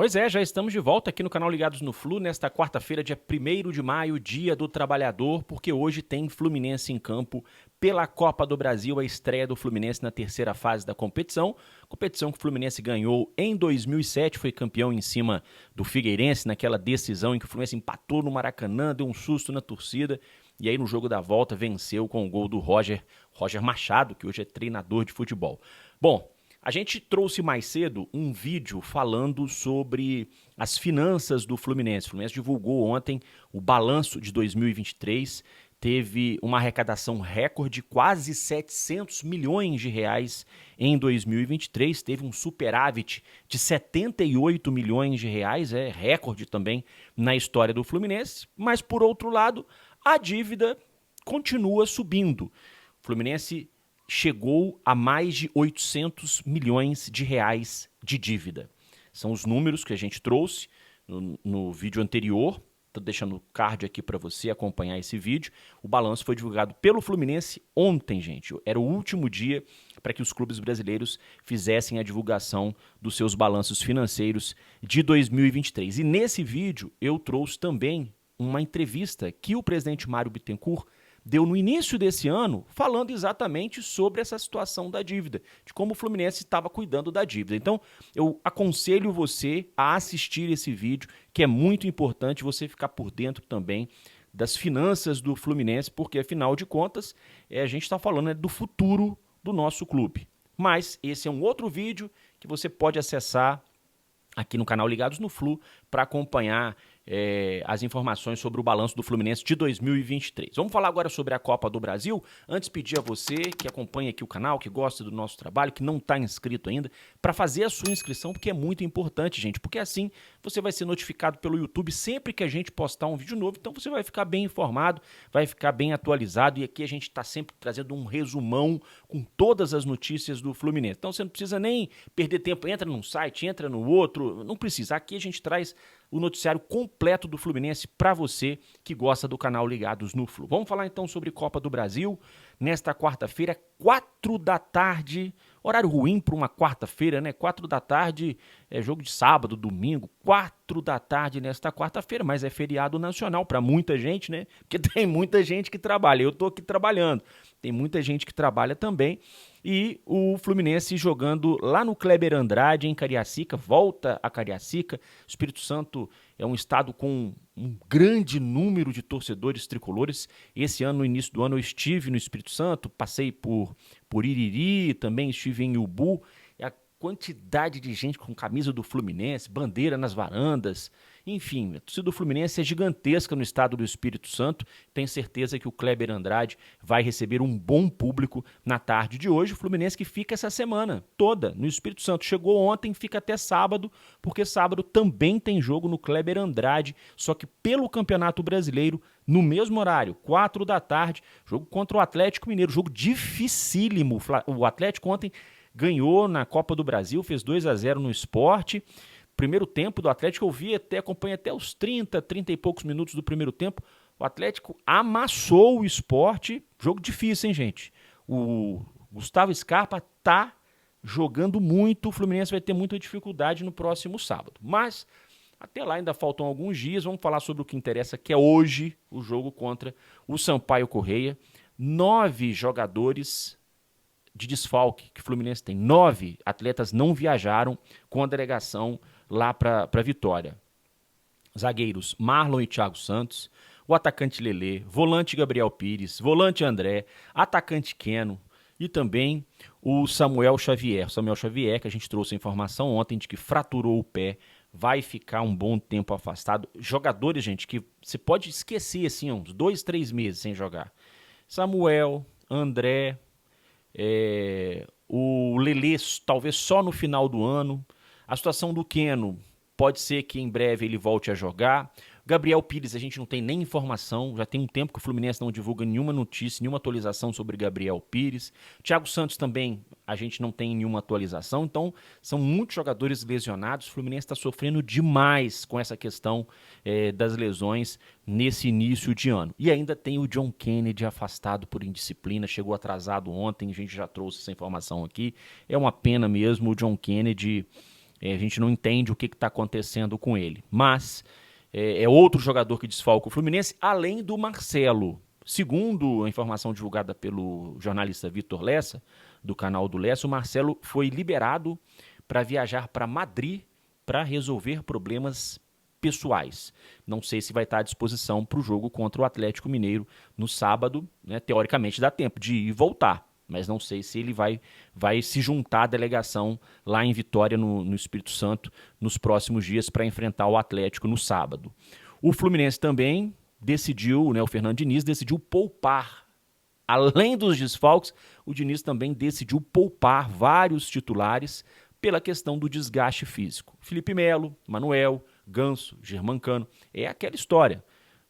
Pois é, já estamos de volta aqui no canal Ligados no Flu, nesta quarta-feira, dia 1º de maio, dia do trabalhador, porque hoje tem Fluminense em campo pela Copa do Brasil, a estreia do Fluminense na terceira fase da competição que o Fluminense ganhou em 2007, foi campeão em cima do Figueirense, naquela decisão em que o Fluminense empatou no Maracanã, deu um susto na torcida, e aí no jogo da volta venceu com o gol do Roger Machado, que hoje é treinador de futebol. Bom, a gente trouxe mais cedo um vídeo falando sobre as finanças do Fluminense. O Fluminense divulgou ontem o balanço de 2023, teve uma arrecadação recorde, quase 700 milhões de reais em 2023, teve um superávit de 78 milhões de reais, recorde também na história do Fluminense, mas por outro lado, a dívida continua subindo. O Fluminense chegou a mais de 800 milhões de reais de dívida. São os números que a gente trouxe no vídeo anterior. Estou deixando o card aqui para você acompanhar esse vídeo. O balanço foi divulgado pelo Fluminense ontem, gente. Era o último dia para que os clubes brasileiros fizessem a divulgação dos seus balanços financeiros de 2023. E nesse vídeo eu trouxe também uma entrevista que o presidente Mário Bittencourt deu no início desse ano, falando exatamente sobre essa situação da dívida, de como o Fluminense estava cuidando da dívida. Então, eu aconselho você a assistir esse vídeo, que é muito importante você ficar por dentro também das finanças do Fluminense, porque, afinal de contas, a gente está falando do futuro do nosso clube. Mas esse é um outro vídeo que você pode acessar aqui no canal Ligados no Flu para acompanhar as informações sobre o balanço do Fluminense de 2023. Vamos falar agora sobre a Copa do Brasil. Antes, pedir a você que acompanha aqui o canal, que gosta do nosso trabalho, que não está inscrito ainda, para fazer a sua inscrição, porque é muito importante, gente, porque assim você vai ser notificado pelo YouTube sempre que a gente postar um vídeo novo, então você vai ficar bem informado, vai ficar bem atualizado, e aqui a gente está sempre trazendo um resumão com todas as notícias do Fluminense. Então você não precisa nem perder tempo, entra num site, entra no outro, não precisa. Aqui a gente traz o noticiário completo do Fluminense para você que gosta do canal Ligados no Flu. Vamos falar então sobre Copa do Brasil. Nesta quarta-feira, 4 da tarde, horário ruim para uma quarta-feira, né? 4 da tarde, jogo de sábado, domingo, 4 da tarde nesta quarta-feira, mas é feriado nacional para muita gente, né? Porque tem muita gente que trabalha. Eu estou aqui trabalhando, tem muita gente que trabalha também. E o Fluminense jogando lá no Kleber Andrade, em Cariacica, volta a Cariacica. O Espírito Santo é um estado com um grande número de torcedores tricolores. Esse ano, no início do ano, eu estive no Espírito Santo, passei por Iriri, também estive em Ubu. E a quantidade de gente com camisa do Fluminense, bandeira nas varandas, enfim, a torcida do Fluminense é gigantesca no estado do Espírito Santo. Tenho certeza que o Kleber Andrade vai receber um bom público na tarde de hoje. O Fluminense que fica essa semana toda no Espírito Santo. Chegou ontem, fica até sábado, porque sábado também tem jogo no Kleber Andrade, só que pelo Campeonato Brasileiro, no mesmo horário, 4 da tarde, jogo contra o Atlético Mineiro, jogo dificílimo. O Atlético ontem ganhou na Copa do Brasil, fez 2-0 no Sport. Primeiro tempo do Atlético, eu vi acompanhei até os 30 e poucos minutos do primeiro tempo. O Atlético amassou o Sport. Jogo difícil, hein, gente? O Gustavo Scarpa tá jogando muito. O Fluminense vai ter muita dificuldade no próximo sábado. Mas até lá ainda faltam alguns dias. Vamos falar sobre o que interessa, que é hoje o jogo contra o Sampaio Corrêa. 9 jogadores de desfalque que o Fluminense tem. 9 atletas não viajaram com a delegação lá para Vitória. Zagueiros Marlon e Thiago Santos, o atacante Lelê, volante Gabriel Pires, volante André, atacante Keno e também o Samuel Xavier. Samuel Xavier, que a gente trouxe a informação ontem de que fraturou o pé, vai ficar um bom tempo afastado. Jogadores, gente, que você pode esquecer assim, uns 2, 3 meses sem jogar. Samuel, André, o Lelê talvez só no final do ano. A situação do Keno pode ser que em breve ele volte a jogar. Gabriel Pires, a gente não tem nem informação, já tem um tempo que o Fluminense não divulga nenhuma notícia, nenhuma atualização sobre Gabriel Pires. Thiago Santos também, a gente não tem nenhuma atualização, então são muitos jogadores lesionados. O Fluminense está sofrendo demais com essa questão das lesões nesse início de ano. E ainda tem o John Kennedy afastado por indisciplina, chegou atrasado ontem, a gente já trouxe essa informação aqui. É uma pena mesmo, o John Kennedy A gente não entende o que está acontecendo com ele. Mas é outro jogador que desfalca o Fluminense, além do Marcelo. Segundo a informação divulgada pelo jornalista Vitor Lessa, do canal do Lessa, o Marcelo foi liberado para viajar para Madrid para resolver problemas pessoais. Não sei se vai estar à disposição para o jogo contra o Atlético Mineiro no sábado, né? Teoricamente dá tempo de ir e voltar, mas não sei se ele vai se juntar à delegação lá em Vitória, no Espírito Santo, nos próximos dias para enfrentar o Atlético no sábado. O Fluminense também decidiu, né, o Fernando Diniz decidiu poupar. Além dos desfalques, o Diniz também decidiu poupar vários titulares pela questão do desgaste físico. Felipe Melo, Manuel, Ganso, Germancano, é aquela história.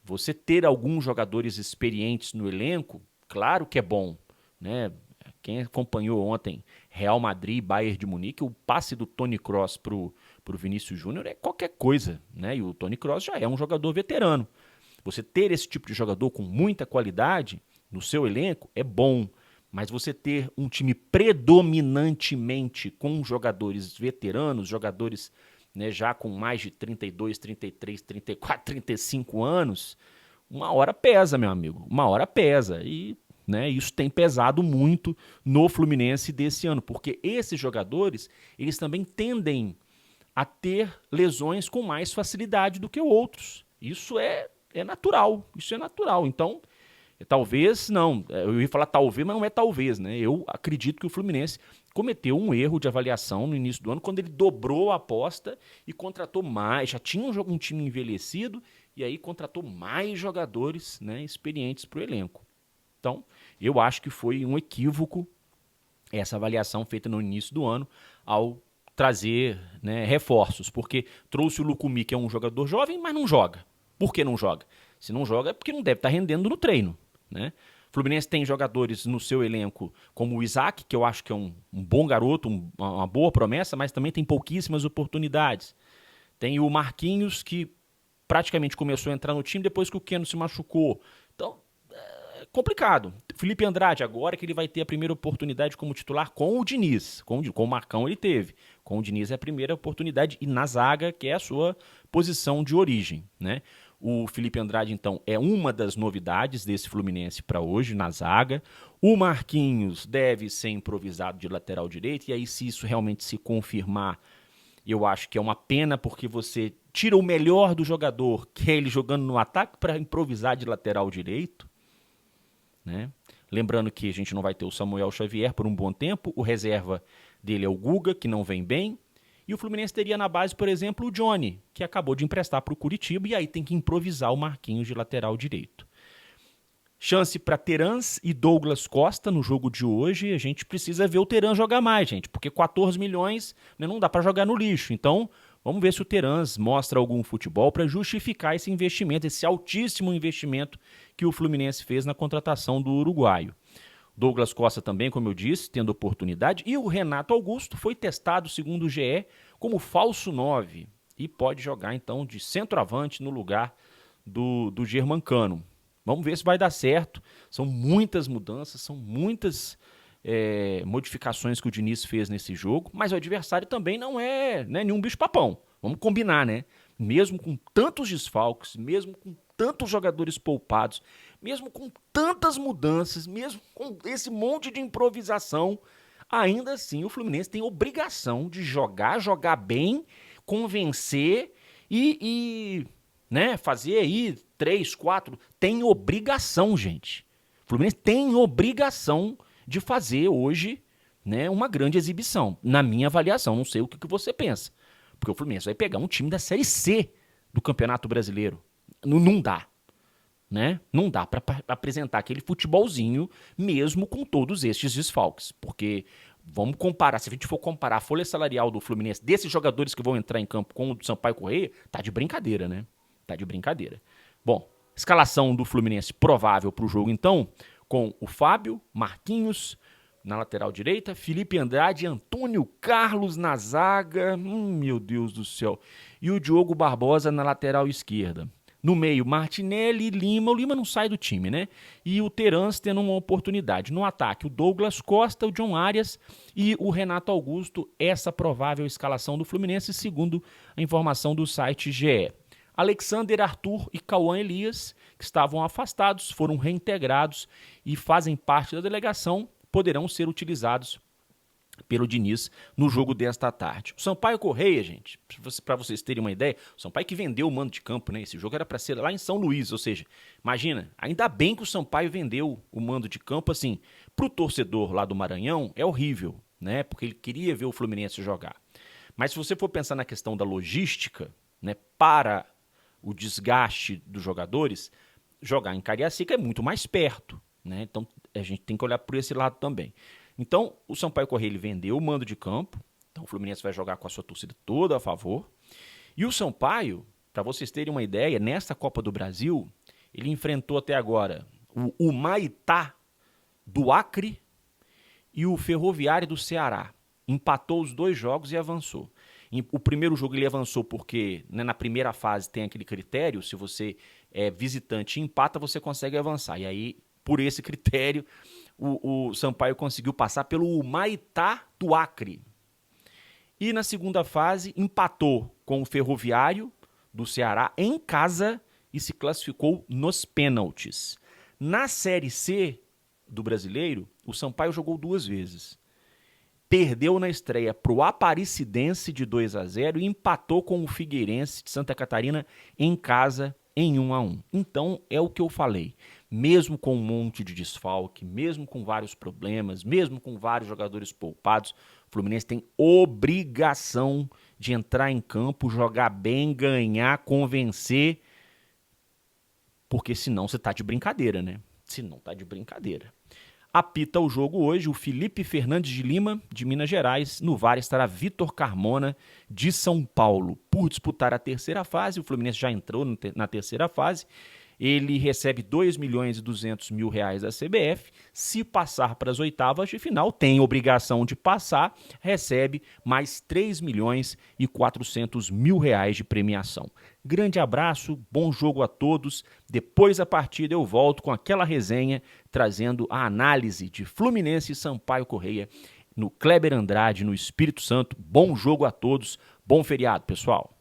Você ter alguns jogadores experientes no elenco, claro que é bom, né? Quem acompanhou ontem Real Madrid e Bayern de Munique, o passe do Toni Kroos pro Vinícius Júnior é qualquer coisa, né? E o Toni Kroos já é um jogador veterano. Você ter esse tipo de jogador com muita qualidade no seu elenco é bom, mas você ter um time predominantemente com jogadores veteranos, jogadores, né, já com mais de 32, 33, 34, 35 anos, uma hora pesa, meu amigo, uma hora pesa. E, né, isso tem pesado muito no Fluminense desse ano, porque esses jogadores, eles também tendem a ter lesões com mais facilidade do que outros. Isso é natural, isso é natural. Então, talvez não, eu ia falar talvez, mas não é talvez, né? Eu acredito que o Fluminense cometeu um erro de avaliação no início do ano, quando ele dobrou a aposta e contratou mais, já tinha um time envelhecido, e aí contratou mais jogadores, né, experientes para o elenco. Então, eu acho que foi um equívoco essa avaliação feita no início do ano ao trazer, né, reforços, porque trouxe o Lucumi, que é um jogador jovem, mas não joga. Por que não joga? Se não joga é porque não deve estar rendendo no treino, né? O Fluminense tem jogadores no seu elenco como o Isaac, que eu acho que é um bom garoto, uma boa promessa, mas também tem pouquíssimas oportunidades. Tem o Marquinhos, que praticamente começou a entrar no time depois que o Keno se machucou. Então, é complicado. Felipe Andrade, agora que ele vai ter a primeira oportunidade como titular com o Diniz. Com o Marcão ele teve. Com o Diniz é a primeira oportunidade, e na zaga, que é a sua posição de origem, né? O Felipe Andrade, então, é uma das novidades desse Fluminense para hoje, na zaga. O Marquinhos deve ser improvisado de lateral direito, e aí, se isso realmente se confirmar, eu acho que é uma pena, porque você tira o melhor do jogador, que é ele jogando no ataque, para improvisar de lateral direito, né? Lembrando que a gente não vai ter o Samuel Xavier por um bom tempo, o reserva dele é o Guga, que não vem bem. E o Fluminense teria na base, por exemplo, o Johnny, que acabou de emprestar para o Curitiba, e aí tem que improvisar o Marquinhos de lateral direito. Chance para Terans e Douglas Costa no jogo de hoje. A gente precisa ver o Terans jogar mais, gente, porque 14 milhões, né, não dá para jogar no lixo. Então, vamos ver se o Terans mostra algum futebol para justificar esse investimento, esse altíssimo investimento que o Fluminense fez na contratação do uruguaio. Douglas Costa também, como eu disse, tendo oportunidade. E o Renato Augusto foi testado, segundo o GE, como falso 9. E pode jogar, então, de centroavante no lugar do Germancano. Vamos ver se vai dar certo. São muitas mudanças, são muitas modificações que o Diniz fez nesse jogo. Mas o adversário também não é, né, nenhum bicho-papão. Vamos combinar, né? Mesmo com tantos desfalques, mesmo com tantos jogadores poupados, mesmo com tantas mudanças, mesmo com esse monte de improvisação, ainda assim o Fluminense tem obrigação de jogar bem, convencer e né, fazer aí 3, 4. Tem obrigação, gente. O Fluminense tem obrigação de fazer hoje, né, uma grande exibição. Na minha avaliação, não sei o que você pensa. Porque o Fluminense vai pegar um time da Série C do Campeonato Brasileiro. Não dá. Né? Não dá para apresentar aquele futebolzinho mesmo com todos estes desfalques. Porque vamos comparar, se a gente for comparar a folha salarial do Fluminense, desses jogadores que vão entrar em campo com o do Sampaio Corrêa, tá de brincadeira, né? Tá de brincadeira. Bom, escalação do Fluminense provável para o jogo, então, com o Fábio, Marquinhos na lateral direita, Felipe Andrade, Antônio Carlos na zaga, meu Deus do céu, e o Diogo Barbosa na lateral esquerda. No meio, Martinelli e Lima. O Lima não sai do time, né? E o Terans tendo uma oportunidade. No ataque, o Douglas Costa, o John Arias e o Renato Augusto. Essa provável escalação do Fluminense, segundo a informação do site GE. Alexander, Arthur e Cauã Elias, que estavam afastados, foram reintegrados e fazem parte da delegação, poderão ser utilizados pelo Diniz no jogo desta tarde. O Sampaio Correia, gente, para vocês terem uma ideia, o Sampaio que vendeu o mando de campo, né? Esse jogo era para ser lá em São Luís, ou seja, imagina, ainda bem que o Sampaio vendeu o mando de campo, assim, pro torcedor lá do Maranhão é horrível, né? Porque ele queria ver o Fluminense jogar. Mas se você for pensar na questão da logística, né, para o desgaste dos jogadores, jogar em Cariacica é muito mais perto, né? Então a gente tem que olhar por esse lado também. Então, o Sampaio Corrêa ele vendeu o mando de campo. Então, o Fluminense vai jogar com a sua torcida toda a favor. E o Sampaio, para vocês terem uma ideia, nesta Copa do Brasil, ele enfrentou até agora o Humaitá do Acre e o Ferroviário do Ceará. Empatou os 2 jogos e avançou. O primeiro jogo ele avançou porque, né, na primeira fase tem aquele critério, se você é visitante e empata, você consegue avançar. E aí, por esse critério, o Sampaio conseguiu passar pelo Humaitá do Acre. E na segunda fase, empatou com o Ferroviário do Ceará em casa e se classificou nos pênaltis. Na Série C do Brasileiro, o Sampaio jogou 2 vezes. Perdeu na estreia para o Aparecidense de 2-0 e empatou com o Figueirense de Santa Catarina em casa em 1-1. Então, é o que eu falei. Mesmo com um monte de desfalque, mesmo com vários problemas, mesmo com vários jogadores poupados, o Fluminense tem obrigação de entrar em campo, jogar bem, ganhar, convencer, porque senão você tá de brincadeira, né? Senão tá de brincadeira. Apita o jogo hoje o Felipe Fernandes de Lima, de Minas Gerais. No VAR estará Vitor Carmona, de São Paulo. Por disputar a terceira fase, o Fluminense já entrou na terceira fase. Ele recebe R$2.200.000 da CBF. Se passar para as oitavas de final, tem obrigação de passar, recebe mais R$3.400.000 de premiação. Grande abraço, bom jogo a todos. Depois da partida eu volto com aquela resenha, trazendo a análise de Fluminense e Sampaio Corrêa no Kleber Andrade, no Espírito Santo. Bom jogo a todos, bom feriado, pessoal.